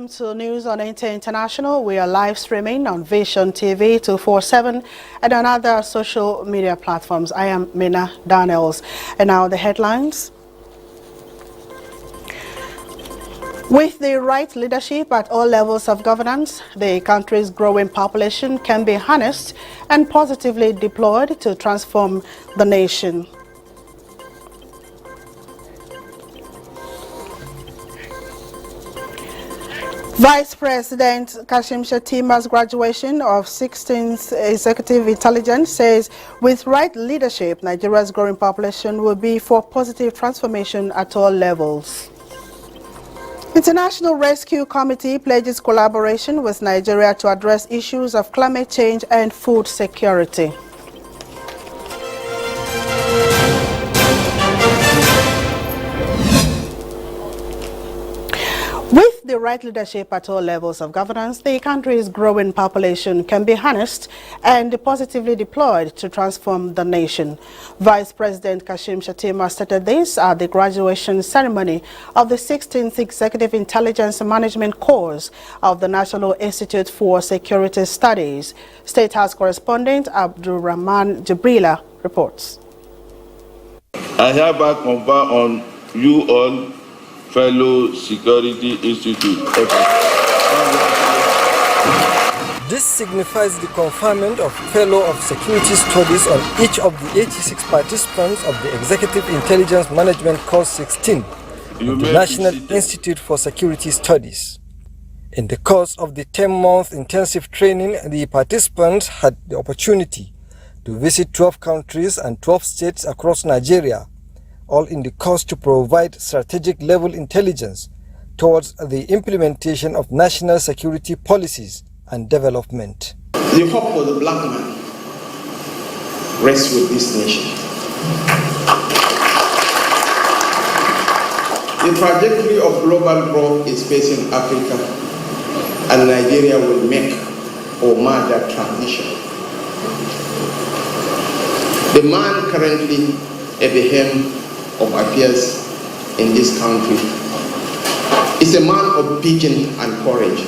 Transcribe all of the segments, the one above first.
Welcome to News on NTA International. We are live streaming on Vision TV 247 and on other social media platforms. I am Mina Daniels. And now the headlines. With the right leadership at all levels of governance, the country's growing population can be harnessed and positively deployed to transform the nation. Vice President Kashim Shettima's graduation of 16th Executive Intelligence says with right leadership, Nigeria's growing population will be for positive transformation at all levels. International Rescue Committee pledges collaboration with Nigeria to address issues of climate change and food security. With the right leadership at all levels of governance, the country's growing population can be harnessed and positively deployed to transform the nation. Vice President Kashim Shettima stated this at the graduation ceremony of the 16th Executive Intelligence Management course of the National Institute for Security Studies. State House correspondent Abdulrahman Jibrila reports. I hereby confer on you all, fellow Security Institute. This signifies the conferment of Fellow of Security Studies on each of the 86 participants of the Executive Intelligence Management Course 16 of the National Institute for Security Studies. In the course of the 10-month intensive training, the participants had the opportunity to visit 12 countries and 12 states across Nigeria, all in the course to provide strategic level intelligence towards the implementation of national security policies and development. The hope for the black man rests with this nation. The trajectory of global growth is facing Africa, and Nigeria will make or mark that transition. The man currently at the helm of affairs in this country is a man of vision and courage.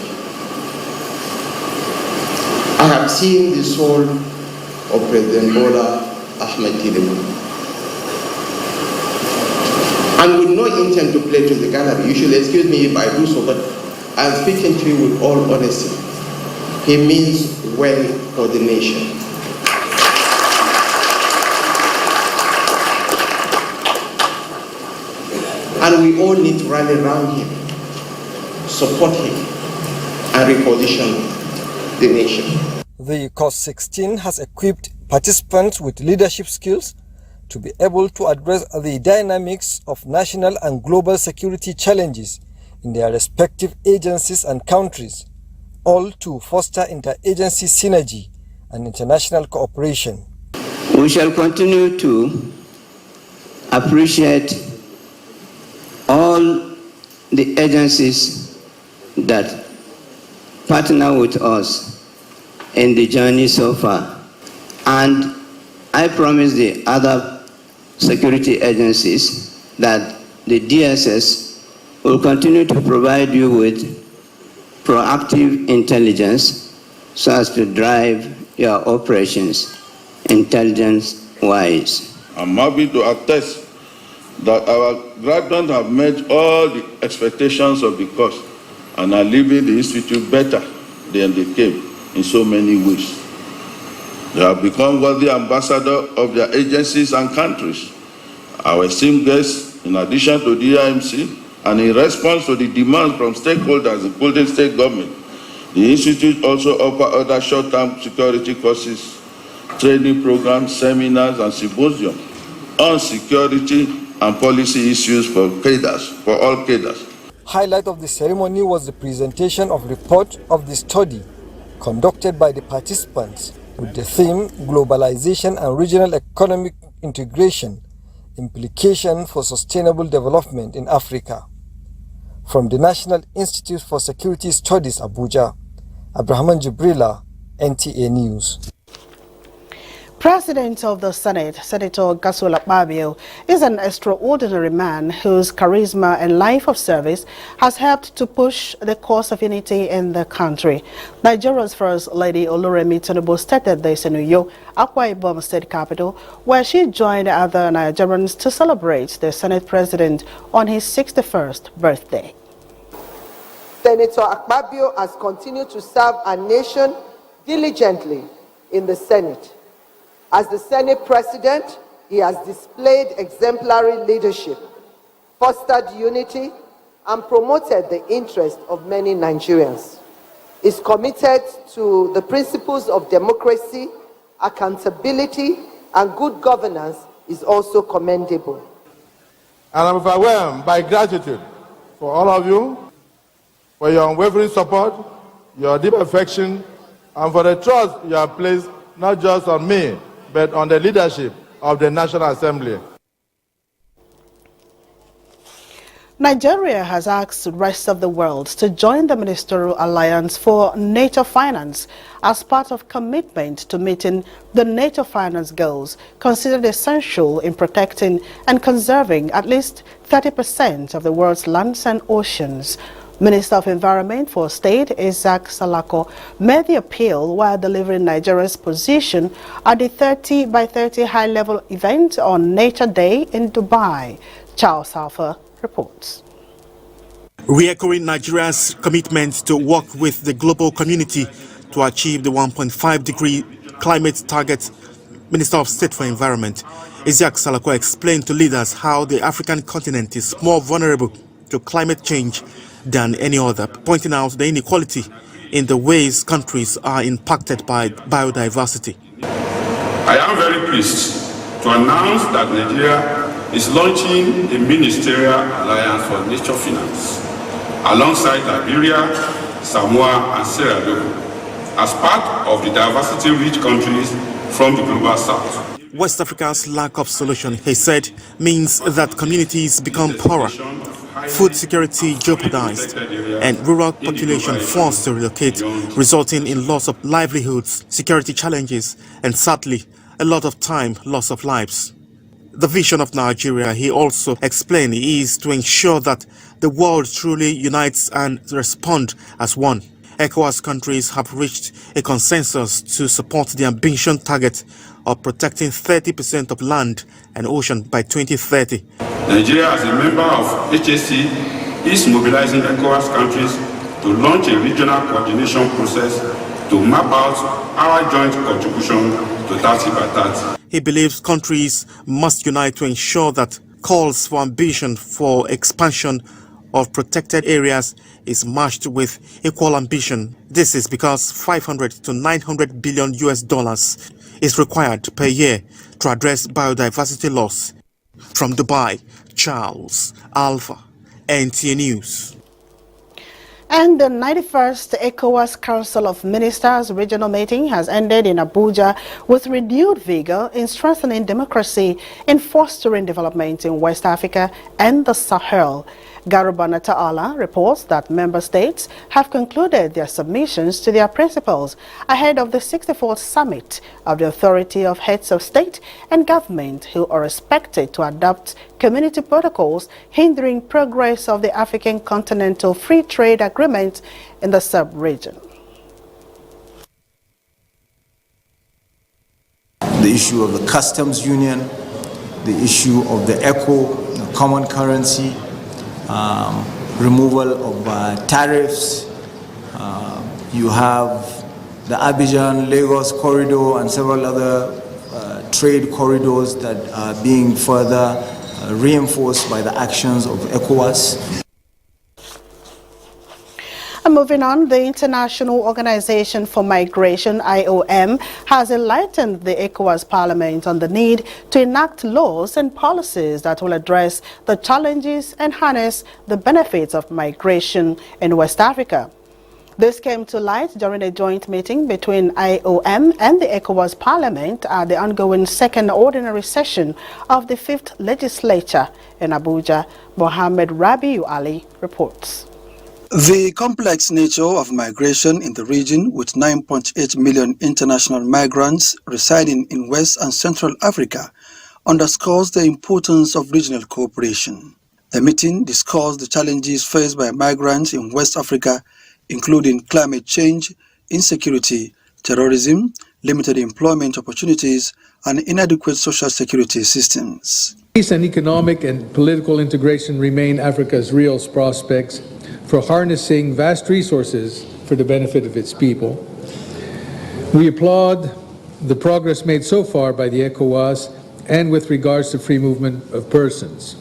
I have seen the soul of President Bola Ahmed Tinubu, and with no intent to play to the gallery. You should excuse me if I do so, but I'm speaking to you with all honesty. He means well for the nation. And we all need to rally around him, support him, and reposition the nation. The course 16 has equipped participants with leadership skills to be able to address the dynamics of national and global security challenges in their respective agencies and countries, all to foster interagency synergy and international cooperation. We shall continue to appreciate all the agencies that partner with us in the journey so far. And I promise the other security agencies that the DSS will continue to provide you with proactive intelligence so as to drive your operations intelligence-wise. I'm happy to attest that our graduates have met all the expectations of the course and are leaving the institute better than they came in so many ways. They have become worthy ambassadors of their agencies and countries. Our esteemed guests, in addition to the IMC, and in response to the demands from stakeholders, including state government, the institute also offers other short-term security courses, training programs, seminars, and symposiums on security and policy issues for cadres, for all cadres. Highlight of the ceremony was the presentation of report of the study conducted by the participants with the theme Globalization and Regional Economic Integration, Implication for Sustainable Development in Africa. From the National Institute for Security Studies, Abuja, Abdulrahman Jibrila, NTA News. President of the Senate, Senator Godswill Akpabio, is an extraordinary man whose charisma and life of service has helped to push the cause of unity in the country. Nigeria's First Lady Oluremi Tinubu stated this in Uyo, Akwa Ibom State Capital, where she joined other Nigerians to celebrate the Senate President on his 61st birthday. Senator Akpabio has continued to serve our nation diligently in the Senate. As the Senate President, he has displayed exemplary leadership, fostered unity, and promoted the interest of many Nigerians. He is committed to the principles of democracy, accountability, and good governance is also commendable. And I'm overwhelmed by gratitude for all of you, for your unwavering support, your deep affection, and for the trust you have placed not just on me, but on the leadership of the National Assembly. Nigeria has asked the rest of the world to join the Ministerial Alliance for Nature Finance as part of commitment to meeting the nature finance goals considered essential in protecting and conserving at least 30% of the world's lands and oceans. Minister of Environment for State Isaac Salako made the appeal while delivering Nigeria's position at the 30 by 30 high-level event on Nature Day in Dubai. Charles Alpha reports. Reechoing Nigeria's commitment to work with the global community to achieve the 1.5-degree climate target, Minister of State for Environment Isaac Salako explained to leaders how the African continent is more vulnerable to climate change than any other, pointing out the inequality in the ways countries are impacted by biodiversity. I am very pleased to announce that Nigeria is launching a Ministerial Alliance for Nature Finance alongside Liberia, Samoa, and Sierra Leone as part of the diversity-rich countries from the Global South. West Africa's lack of solution, he said, means that communities become poorer, food security jeopardized, and rural population forced to relocate, resulting in loss of livelihoods, security challenges, and sadly, a lot of time, loss of lives. The vision of Nigeria, he also explained, is to ensure that the world truly unites and respond as one. ECOWAS countries have reached a consensus to support the ambitious target of protecting 30% of land and ocean by 2030. Nigeria, as a member of HAC, is mobilizing ECOWAS countries to launch a regional coordination process to map out our joint contribution to 30 by 30. He believes countries must unite to ensure that calls for ambition for expansion of protected areas is matched with equal ambition. This is because 500 to 900 billion US dollars is required per year to address biodiversity loss. From Dubai, Charles Alpha, NTA News. And the 91st ECOWAS Council of Ministers regional meeting has ended in Abuja with renewed vigor in strengthening democracy and fostering development in West Africa and the Sahel. Garubana Ta'ala reports that member states have concluded their submissions to their principles ahead of the 64th summit of the Authority of Heads of State and Government, who are expected to adopt community protocols hindering progress of the African Continental Free Trade Agreement in the sub-region. The issue of the customs union, the issue of the ECO, the common currency, removal of tariffs. You have the Abidjan-Lagos corridor and several other trade corridors that are being further reinforced by the actions of ECOWAS. And moving on, the International Organization for Migration, IOM, has enlightened the ECOWAS Parliament on the need to enact laws and policies that will address the challenges and harness the benefits of migration in West Africa. This came to light during a joint meeting between IOM and the ECOWAS Parliament at the ongoing second ordinary session of the 5th Legislature in Abuja. Mohammed Rabiu Ali reports. The complex nature of migration in the region, with 9.8 million international migrants residing in West and Central Africa, underscores the importance of regional cooperation. The meeting discussed the challenges faced by migrants in West Africa, including climate change, insecurity, terrorism, limited employment opportunities, and inadequate social security systems. Peace and economic and political integration remain Africa's real prospects for harnessing vast resources for the benefit of its people. We applaud the progress made so far by the ECOWAS and with regards to free movement of persons.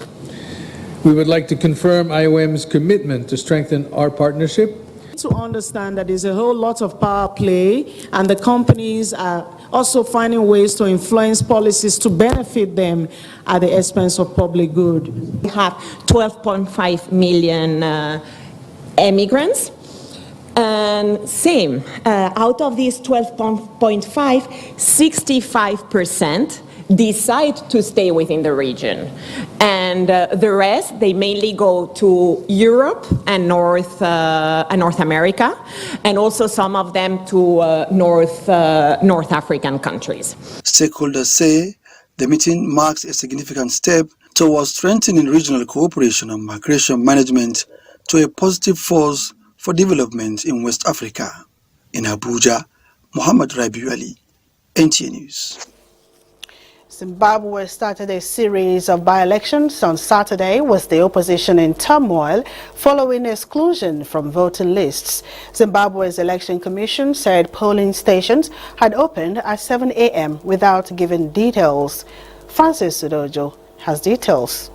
We would like to confirm IOM's commitment to strengthen our partnership. To understand that there's a whole lot of power play, and the companies are also finding ways to influence policies to benefit them at the expense of public good. We have 12.5 million immigrants, and same, out of these 12.5, 65% decide to stay within the region, and the rest, they mainly go to Europe and North America, and also some of them to North African countries. Stakeholders say the meeting marks a significant step towards strengthening regional cooperation on migration management to a positive force for development in West Africa. In Abuja, Muhammad Rabiu Ali, NTA News. Zimbabwe started a series of by-elections on Saturday with the opposition in turmoil following exclusion from voting lists. Zimbabwe's Election Commission said polling stations had opened at 7 a.m. without giving details. Francis Sudojo has details.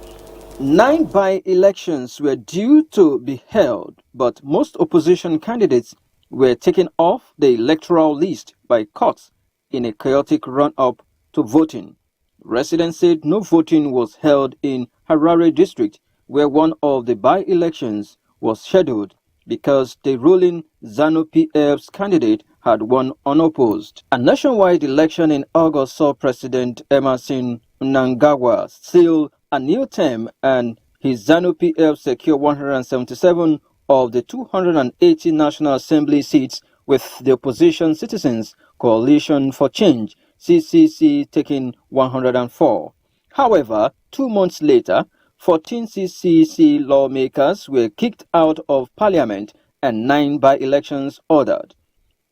9 by-elections were due to be held, but most opposition candidates were taken off the electoral list by courts in a chaotic run-up to voting. Residents said no voting was held in Harare district, where one of the by-elections was scheduled because the ruling ZANU-PF's candidate had won unopposed. A nationwide election in August saw President Emerson Mnangagwa seal a new term, and his ZANU-PF secure 177 of the 280 National Assembly seats, with the opposition Citizens Coalition for Change (CCC) taking 104. However, 2 months later, 14 CCC lawmakers were kicked out of parliament and 9 by-elections ordered.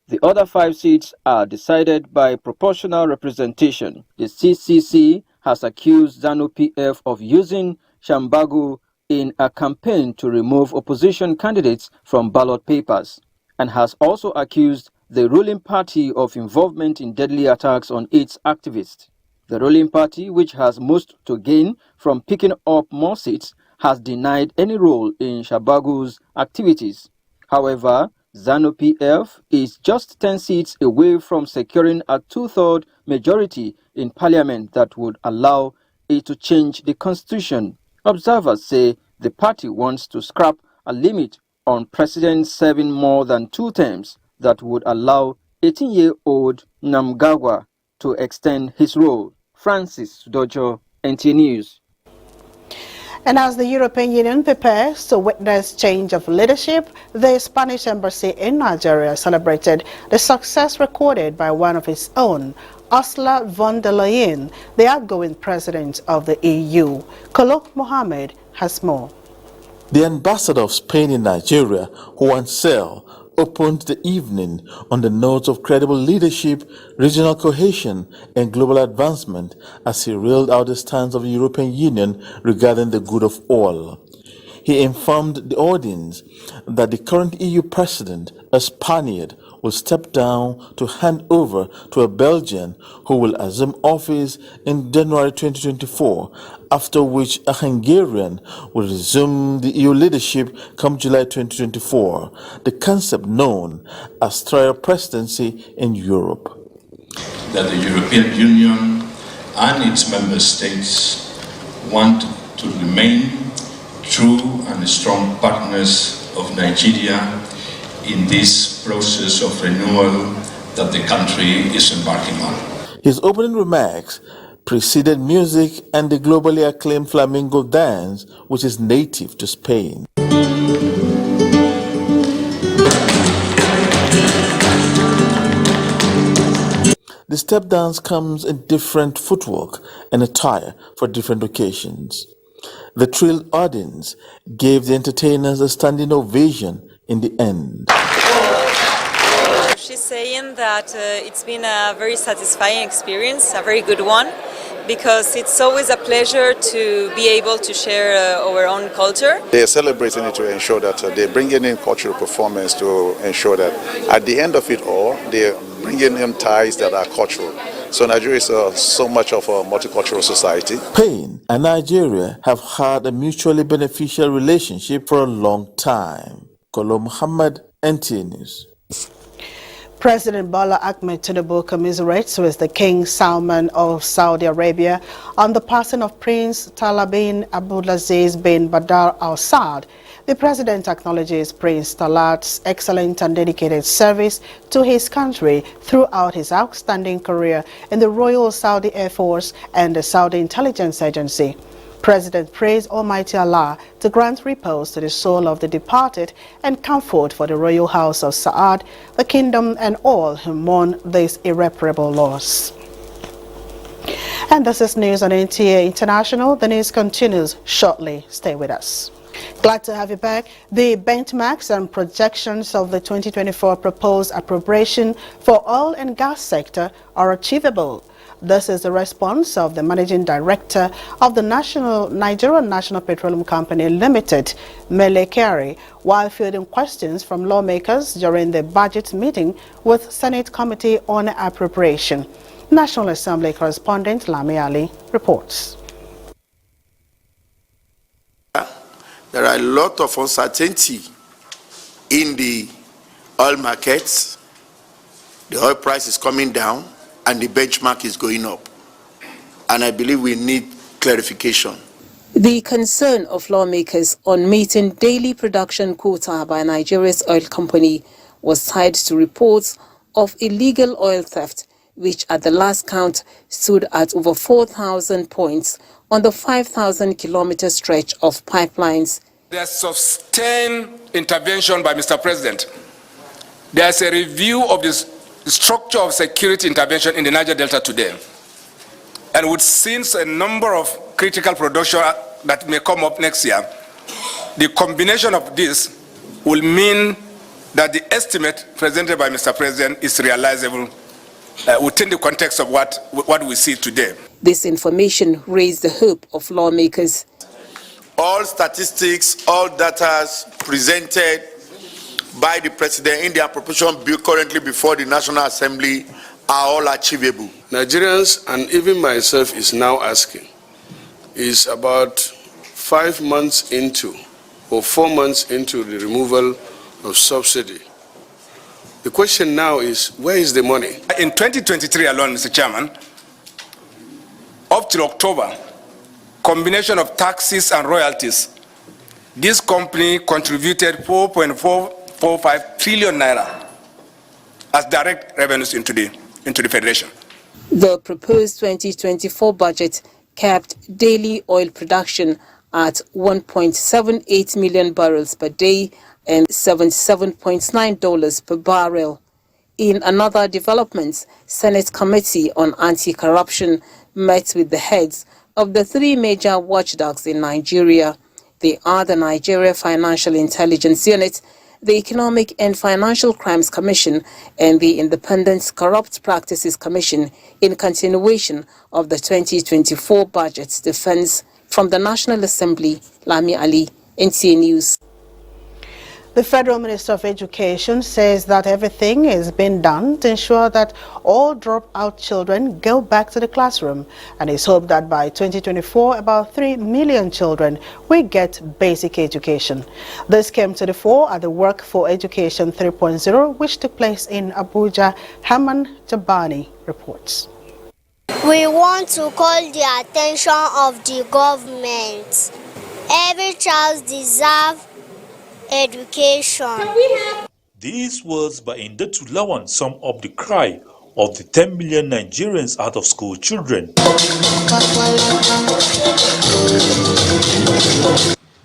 The other 5 seats are decided by proportional representation. The CCC has accused ZANU-PF of using Shambagu in a campaign to remove opposition candidates from ballot papers, and has also accused the ruling party of involvement in deadly attacks on its activists. The ruling party, which has most to gain from picking up more seats, has denied any role in Shambagu's activities. However, ZANU-PF is just 10 seats away from securing a 2/3 majority in parliament that would allow it to change the constitution. Observers say the party wants to scrap a limit on presidents serving more than 2 terms that would allow 18-year-old Mnangagwa to extend his role. Francis Dojo, NTA News. And as the European Union prepares to witness change of leadership, the Spanish embassy in Nigeria celebrated the success recorded by one of its own, Ursula von der Leyen, the outgoing president of the EU. Kolo Mohammed has more. The ambassador of Spain in Nigeria, Juan Cel, opened the evening on the notes of credible leadership, regional cohesion, and global advancement as he railed out the stance of the European Union regarding the good of all. He informed the audience that the current EU president, a Spaniard, will step down to hand over to a Belgian who will assume office in January 2024, after which a Hungarian will resume the EU leadership come July 2024, the concept known as trial presidency in Europe. That the European Union and its member states want to remain true and strong partners of Nigeria in this process of renewal that the country is embarking on. His opening remarks preceded music and the globally acclaimed flamenco dance, which is native to Spain. the step dance comes in different footwork and attire for different occasions. The thrilled audience gave the entertainers a standing ovation in the end. She's saying that it's been a very satisfying experience, a very good one, because it's always a pleasure to be able to share our own culture. They are celebrating it to ensure that they're bringing in cultural performance to ensure that at the end of it all, they're bringing in ties that are cultural. So Nigeria is so much of a multicultural society. Spain and Nigeria have had a mutually beneficial relationship for a long time. Kolo Muhammad, NTA News. President Bola Ahmed Tinubu commiserates with the King Salman of Saudi Arabia on the passing of Prince Talal bin Abdulaziz bin Badr Al Saud. The president acknowledges Prince Talal's excellent and dedicated service to his country throughout his outstanding career in the Royal Saudi Air Force and the Saudi Intelligence Agency. President praised Almighty Allah to grant repose to the soul of the departed and comfort for the royal house of Saud, the kingdom, and all who mourn this irreparable loss. And this is news on NTA International. The news continues shortly. Stay with us. Glad to have you back. The benchmarks and projections of the 2024 proposed appropriation for oil and gas sector are achievable. This is the response of the Managing Director of the Nigerian National Petroleum Company Limited, Mele Kyari, while fielding questions from lawmakers during the budget meeting with Senate Committee on Appropriation. National Assembly correspondent Lami Ali reports. There are a lot of uncertainty in the oil markets. The oil price is coming down and the benchmark is going up. And I believe we need clarification. The concern of lawmakers on meeting daily production quota by Nigeria's oil company was tied to reports of illegal oil theft, which at the last count stood at over 4,000 points on the 5,000-kilometer stretch of pipelines. There's sustained intervention by Mr. President. There's a review of the structure of security intervention in the Niger Delta today. And with since a number of critical production that may come up next year, the combination of this will mean that the estimate presented by Mr. President is realizable within the context of what we see today. This information raised the hope of lawmakers. All statistics, all data presented by the President in the appropriation bill currently before the National Assembly are all achievable. Nigerians and even myself is now asking, is about 5 months into or 4 months into the removal of subsidy. The question now is, where is the money? In 2023 alone, Mr. Chairman, up till October, combination of taxes and royalties, this company contributed 4.445 trillion naira as direct revenues into the Federation. The proposed 2024 budget kept daily oil production at 1.78 million barrels per day and $77.9 per barrel. In another development, Senate Committee on Anti-Corruption met with the heads of the 3 major watchdogs in Nigeria. They are the Nigeria Financial Intelligence Unit, the Economic and Financial Crimes Commission, and the Independent Corrupt Practices Commission, in continuation of the 2024 budget defense. From the National Assembly, Lami Ali, NTA News. The Federal Minister of Education says that everything is being done to ensure that all dropout children go back to the classroom, and it's hoped that by 2024 about 3 million children will get basic education. This came to the fore at the Work for Education 3.0, which took place in Abuja. Haman Jabani reports. We want to call the attention of the government. Every child deserves education. These words by Indatu Lawan sum up the cry of the 10 million Nigerians out of school children.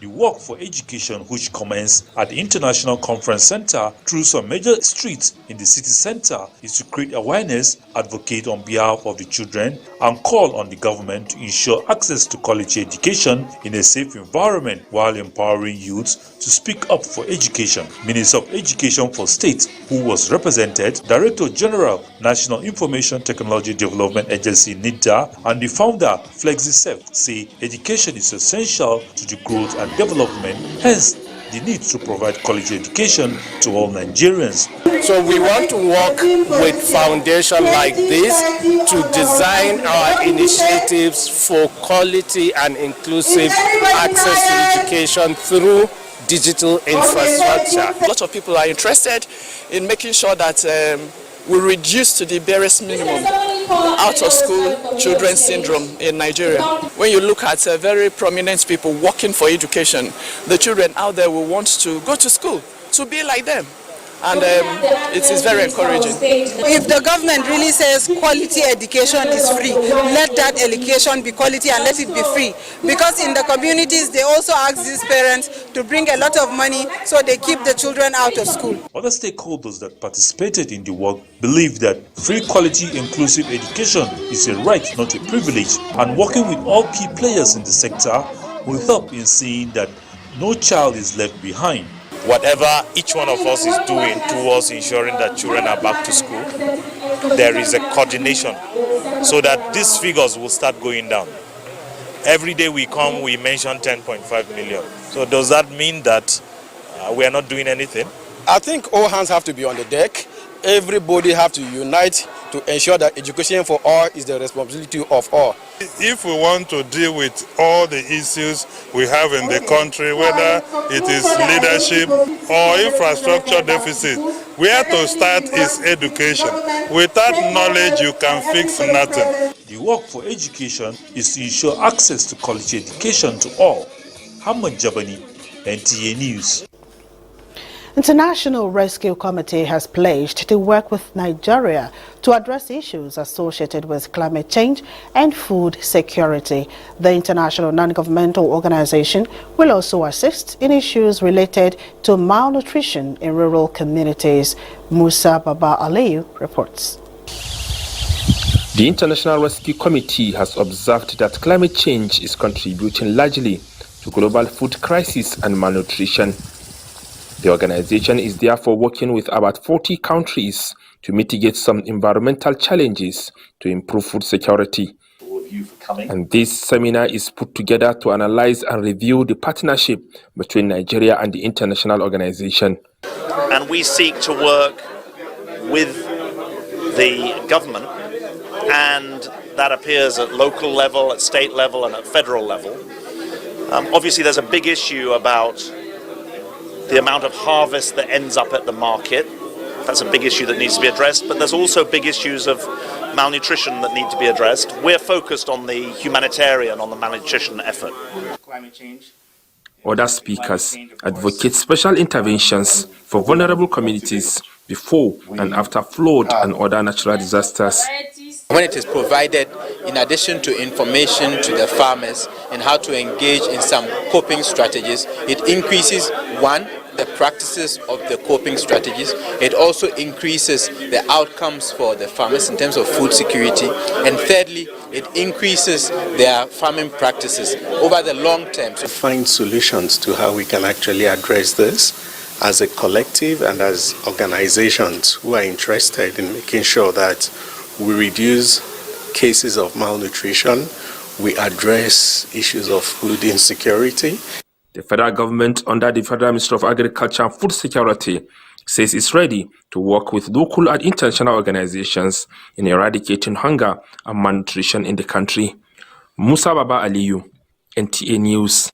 The Walk for Education, which commenced at the International Conference Center through some major streets in the city center, is to create awareness, advocate on behalf of the children, and call on the government to ensure access to quality education in a safe environment while empowering youths to speak up for education. Minister of Education for State, who was represented, Director General, National Information Technology Development Agency NTA, and the founder, FlexiCEF, say education is essential to the growth and development, hence the need to provide quality education to all Nigerians. So we want to work with foundations like this to design our initiatives for quality and inclusive access to education through digital infrastructure. Lots of people are interested in making sure that we reduce to the barest minimum out of school children syndrome in Nigeria. When you look at very prominent people working for education, the children out there will want to go to school to be like them. And it is very encouraging. If the government really says quality education is free, let that education be quality and let it be free. Because in the communities, they also ask these parents to bring a lot of money so they keep the children out of school. Other stakeholders that participated in the work believe that free, quality, inclusive education is a right, not a privilege, and working with all key players in the sector will help in seeing that no child is left behind. Whatever each one of us is doing towards ensuring that children are back to school, there is a coordination so that these figures will start going down. Every day we come, we mention 10.5 million. So does that mean that we are not doing anything? I think all hands have to be on the deck. Everybody have to unite to ensure that education for all is the responsibility of all. If we want to deal with all the issues we have in the country, whether it is leadership or infrastructure deficit, where to start is education. Without knowledge, you can fix nothing. The work for education is to ensure access to quality education to all. Hamad Jabani, NTA News. International Rescue Committee has pledged to work with Nigeria to address issues associated with climate change and food security. The international non-governmental organization will also assist in issues related to malnutrition in rural communities. Musa Baba Aliyu reports. The International Rescue Committee has observed that climate change is contributing largely to global food crisis and malnutrition. The organization is therefore working with about 40 countries to mitigate some environmental challenges to improve food security. And this seminar is put together to analyze and review the partnership between Nigeria and the international organization. And we seek to work with the government, and that appears at local level, at state level, and at federal level. Obviously, there's a big issue about the amount of harvest that ends up at the market. That's a big issue that needs to be addressed, but there's also big issues of malnutrition that need to be addressed. We're focused on the humanitarian, on the malnutrition effort. Climate change. Other speakers advocate special interventions for vulnerable communities before and after flood and other natural disasters. When it is provided, in addition to information to the farmers and how to engage in some coping strategies, it increases, one, the practices of the coping strategies. It also increases the outcomes for the farmers in terms of food security. And thirdly, it increases their farming practices over the long term. To find solutions to how we can actually address this as a collective and as organizations who are interested in making sure that we reduce cases of malnutrition, we address issues of food insecurity. The federal government, under the Federal Ministry of Agriculture and Food Security, says it's ready to work with local and international organizations in eradicating hunger and malnutrition in the country. Musa Baba Aliyu, NTA News.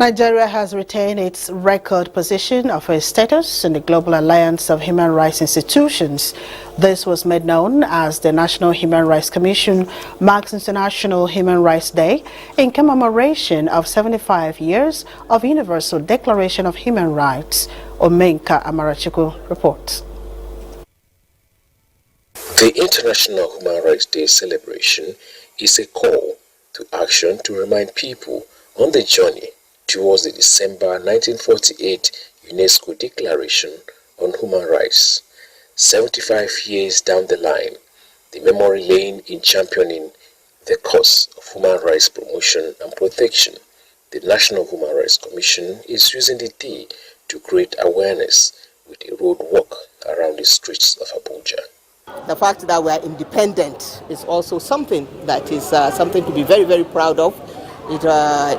Nigeria has retained its record position of a status in the Global Alliance of Human Rights Institutions. This was made known as the National Human Rights Commission marks International Human Rights Day in commemoration of 75 years of Universal Declaration of Human Rights. Omenka Amarachiku reports. The International Human Rights Day celebration is a call to action to remind people on the journey towards the December 1948 UNESCO Declaration on Human Rights. 75 years down the line, the memory lane in championing the cause of human rights promotion and protection, the National Human Rights Commission is using the day to create awareness with a road walk around the streets of Abuja. The fact that we are independent is also something that is something to be very, very proud of. It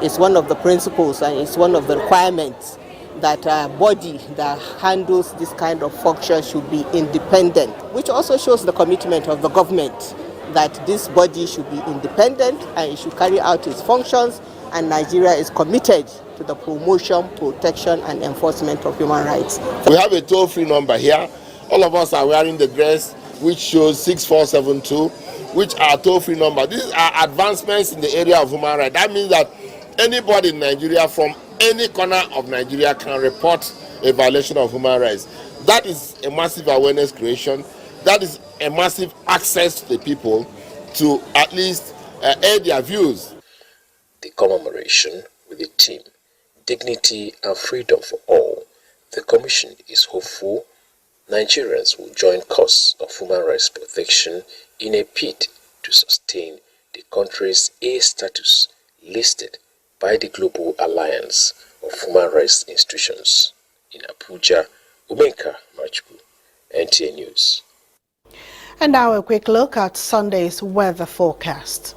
is one of the principles and it's one of the requirements that a body that handles this kind of function should be independent, which also shows the commitment of the government that this body should be independent and it should carry out its functions, and Nigeria is committed to the promotion, protection and enforcement of human rights. We have a toll-free number here. All of us are wearing the dress which shows 6472, which are toll-free number. These are advancements in the area of human rights. That means that anybody in Nigeria from any corner of Nigeria can report a violation of human rights. That is a massive awareness creation. That is a massive access to the people to at least air their views. The commemoration with the theme, Dignity and Freedom for All, the Commission is hopeful Nigerians will join cause of human rights protection in a bid to sustain the country's A status listed by the Global Alliance of Human Rights Institutions. In Abuja, Umenka Marchbu, NTA News. And now a quick look at Sunday's weather forecast.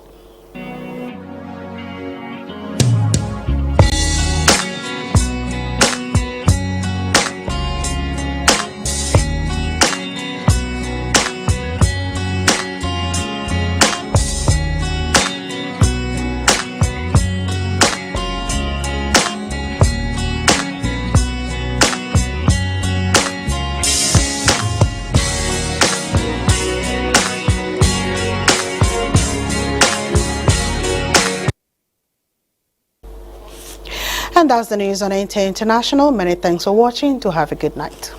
And that's the news on NTA International. Many thanks for watching. To have a good night.